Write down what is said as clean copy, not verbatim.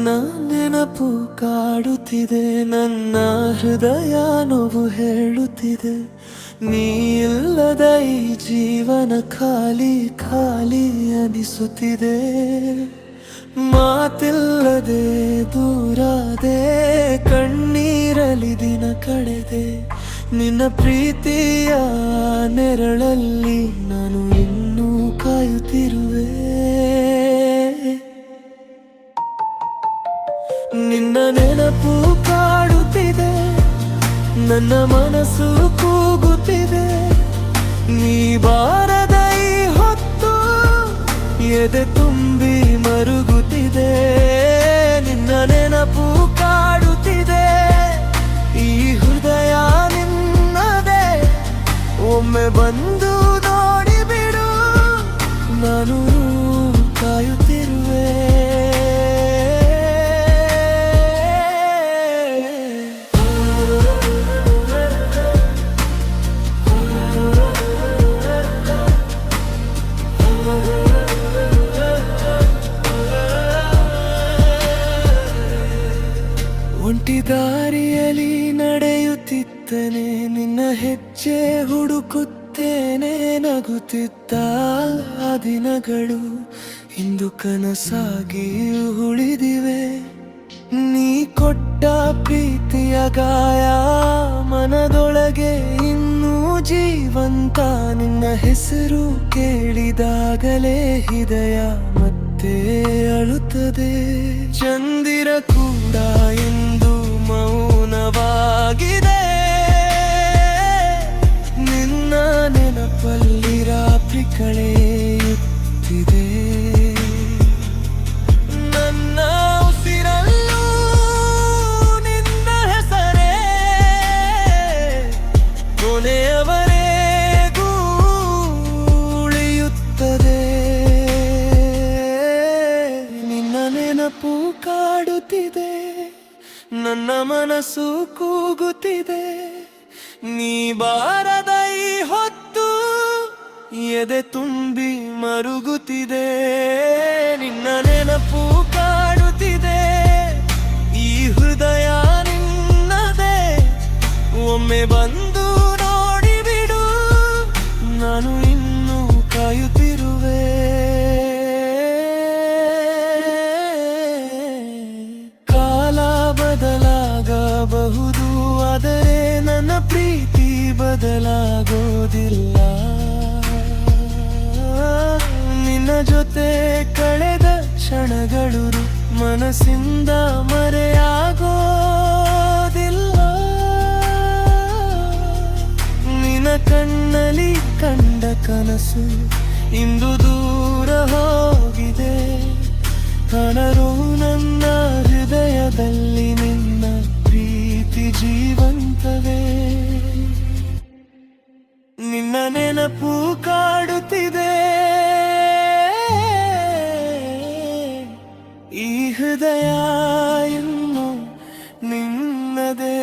ನಿನ್ನ ನೆನಪು ಕಾಡುತ್ತಿದೆ, ನನ್ನ ಹೃದಯ ನೋವು ಹೇಳುತ್ತಿದೆ. ನೀ ಇಲ್ಲದ ಈ ಜೀವನ ಖಾಲಿ ಖಾಲಿ ಅನಿಸುತ್ತಿದೆ. ಮಾತಿಲ್ಲದೆ ದೂರಾದೆ, ಕಣ್ಣೀರಲಿ ದಿನ ಕಳೆದೆ. ನಿನ್ನ ಪ್ರೀತಿಯ ನೆರಳಲ್ಲಿ ನಾನು ಇನ್ನೂ ಕಾಯುತ್ತಿರುವೆ. ನಿನ್ನ ನೆನಪು ಕಾಡುತ್ತಿದೆ, ನನ್ನ ಮನಸ್ಸು ಕೂಗುತ್ತಿದೆ. ನೀ ಬಾರದ ಈ ಹೊತ್ತು ಎದೆ ತುಂಬಿ ಮರುಗುತ್ತಿದೆ. ನಿನ್ನ ನೆನಪು ಕಾಡುತ್ತಿದೆ, ಈ ಹೃದಯ ನಿನ್ನದೇ. ಒಮ್ಮೆ ಬಂದು ನೋಡಿಬಿಡು, ನಾನು ಕಾಯುತ್ತಿರುವೆ. ಒಂಟಿ ದಾರಿಯಲ್ಲಿ ನಡೆಯುತ್ತಿದ್ದನೆ, ನಿನ್ನ ಹೆಜ್ಜೆ ಹುಡುಕುತ್ತೇನೆ. ನಗುತ್ತಿದ್ದ ಆ ದಿನಗಳು ಇಂದು ಕನಸಾಗಿ ಉಳಿದಿವೆ. ನೀ ಕೊಟ್ಟ ಪ್ರೀತಿಯ ಗಾಯ ಮನದೊಳಗೆ ಇನ್ನೂ ಜೀವಂತ. ನಿನ್ನ ಹೆಸರು ಕೇಳಿದಾಗಲೇ ಹೃದಯ ಮತ್ತೆ ಅಳುತ್ತದೆ. ಚಂದಿರ ಕೂಡ ಎಂದು ಮೌನವಾಗಿದೆ. ನಿನ್ನ ನೆನಪಲ್ಲಿ ರಾತ್ರಿ ಕಳೆಯುತ್ತಿದೆ. ನನ್ನ ಉಸಿರಲ್ಲೂ ನಿನ್ನ ಹೆಸರೇ ಕೊನೆಯವರೆಗೂ ಉಳಿಯುತ್ತದೆ. ನಿನ್ನ ನೆನಪು ಕಾಡುತ್ತಿದೆ, ನನ್ನ ಮನಸ್ಸು ಕೂಗುತ್ತಿದೆ. ನೀ ಬಾರದ ಈ ಹೊತ್ತು ಎದೆ ತುಂಬಿ ಮರುಗುತ್ತಿದೆ. ನಿನ್ನ ನೆನಪು ಕಾಡುತ್ತಿದೆ, ಈ ಹೃದಯ ನಿನ್ನದೇ. ಒಮ್ಮೆ ಬಂದು ನೋಡಿಬಿಡು, ನಾನು ಇನ್ನೂ ಕಾಯುತ್ತಿರುವೆ. ಕಾಲ ಬದಲಾಗಬಹುದು, ಆದರೆ ನನ್ನ ಪ್ರೀತಿ ಬದಲಾಗೋದಿಲ್ಲ. ನಿನ್ನ ಜೊತೆ ಕಳೆದ ಕ್ಷಣಗಳು ಮನಸ್ಸಿಂದ ಮರೆಯಾಗೋದಿಲ್ಲ. ನಿನ್ನ ಕಣ್ಣಲ್ಲಿ ಕಂಡ ಕನಸು ಇಂದು ದೂರ ಹೋಗಿದೆ. ಕಾಣರು ನನ್ನ ಹೃದಯದಲ್ಲಿ ನಿನ್ನ ಪ್ರೀತಿ ಜೀವಂತವೇ. ನಿನ್ನ ನೆನಪು ಕಾಡುತ್ತಿದೆ, ಈ ಹೃದಯ ಇನ್ನು ನಿನ್ನದೇ.